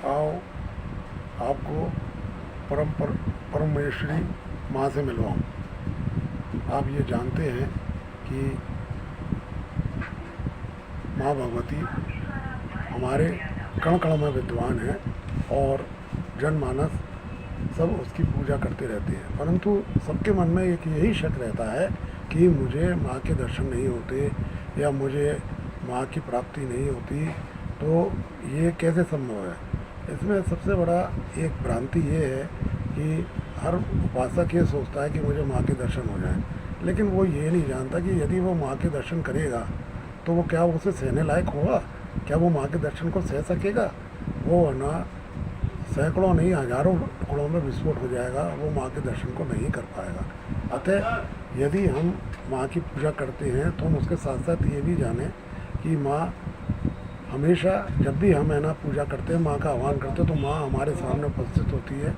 आओ आपको परमेश्वरी माँ से मिलवाऊँ। आप ये जानते हैं कि माँ भगवती हमारे कण कण में विद्वान है और जनमानस सब उसकी पूजा करते रहते हैं, परंतु सबके मन में एक यही शक रहता है कि मुझे माँ के दर्शन नहीं होते या मुझे माँ की प्राप्ति नहीं होती, तो ये कैसे संभव है। इसमें सबसे बड़ा एक भ्रांति ये है कि हर उपासक ये सोचता है कि मुझे माँ के दर्शन हो जाएं, लेकिन वो ये नहीं जानता कि यदि वो माँ के दर्शन करेगा तो वो क्या उसे सहने लायक होगा, क्या वो माँ के दर्शन को सह सकेगा। वो वरना सैकड़ों नहीं हजारों टुकड़ों में विस्फोट हो जाएगा, वो माँ के दर्शन को नहीं कर पाएगा। अतः यदि हम माँ की पूजा करते हैं तो हम उसके साथ साथ ये भी जानें कि माँ हमेशा जब भी हम है ना पूजा करते हैं, माँ का आह्वान करते हैं, तो माँ हमारे सामने उपस्थित होती है,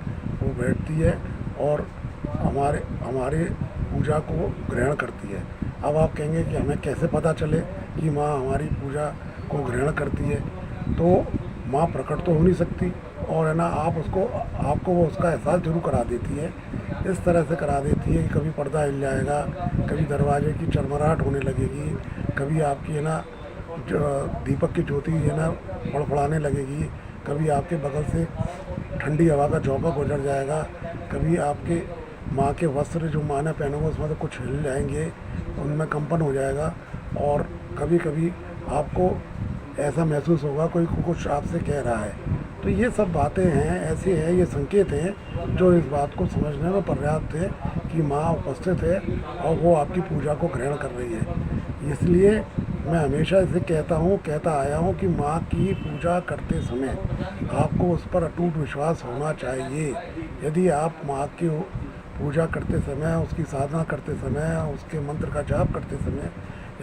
वो बैठती है और हमारे पूजा को ग्रहण करती है। अब आप कहेंगे कि हमें कैसे पता चले कि माँ हमारी पूजा को ग्रहण करती है। तो माँ प्रकट तो हो नहीं सकती और है ना आपको वो उसका एहसास जरूर करा देती है। इस तरह से करा देती है कि कभी पर्दा हिल जाएगा, कभी दरवाजे की चरमराहट होने लगेगी, कभी आपकी है ना जो दीपक की ज्योति है ना फड़फड़ाने लगेगी, कभी आपके बगल से ठंडी हवा का झोंका गुजर जाएगा, कभी आपके माँ के वस्त्र जो माँ ने पहने हुए उसमें से कुछ हिल जाएंगे, उनमें कंपन हो जाएगा और कभी कभी आपको ऐसा महसूस होगा कोई कुछ आपसे कह रहा है। तो ये सब बातें हैं, ऐसे हैं, ये संकेत हैं जो इस बात को समझने में पर्याप्त है कि माँ उपस्थित है और वो आपकी पूजा को ग्रहण कर रही है। इसलिए मैं हमेशा इसे कहता आया हूँ कि माँ की पूजा करते समय आपको उस पर अटूट विश्वास होना चाहिए। यदि आप माँ की पूजा करते समय, उसकी साधना करते समय, उसके मंत्र का जाप करते समय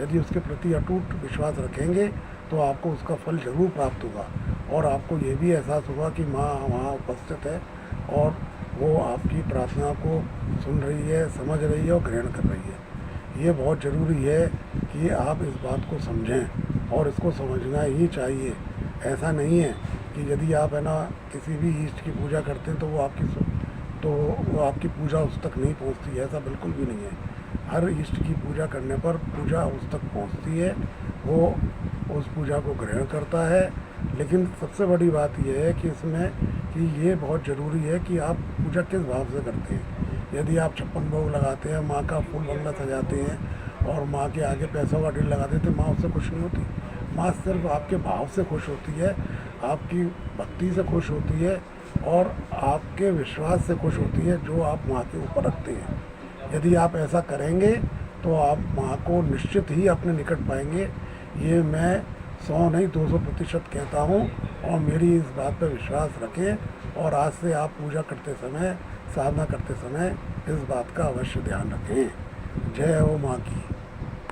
यदि उसके प्रति अटूट विश्वास रखेंगे तो आपको उसका फल जरूर प्राप्त होगा और आपको ये भी एहसास होगा कि माँ वहाँ उपस्थित है और वो आपकी प्रार्थना को सुन रही है, समझ रही है और ग्रहण कर रही है। ये बहुत ज़रूरी है कि आप इस बात को समझें और इसको समझना ही चाहिए। ऐसा नहीं है कि यदि आप है ना किसी भी ईष्ट की पूजा करते हैं तो वो आपकी पूजा उस तक नहीं पहुंचती है, ऐसा बिल्कुल भी नहीं है। हर इष्ट की पूजा करने पर पूजा उस तक पहुंचती है, वो उस पूजा को ग्रहण करता है। लेकिन सबसे बड़ी बात यह है कि इसमें कि ये बहुत ज़रूरी है कि आप पूजा किस भाव से करते हैं। यदि आप 56 भोग लगाते हैं, माँ का फूल बंगला सजाते हैं और माँ के आगे पैसों का ढेर लगाते हैं तो माँ उससे खुश नहीं होती। माँ सिर्फ आपके भाव से खुश होती है, आपकी भक्ति से खुश होती है और आपके विश्वास से खुश होती है जो आप माँ के ऊपर रखते हैं। यदि आप ऐसा करेंगे तो आप माँ को निश्चित ही अपने निकट पाएंगे। ये मैं 100 नहीं 200% कहता हूँ और मेरी इस बात पर विश्वास रखें और आज से आप पूजा करते समय, साधना करते समय इस बात का अवश्य ध्यान रखें। जय हो माँ की।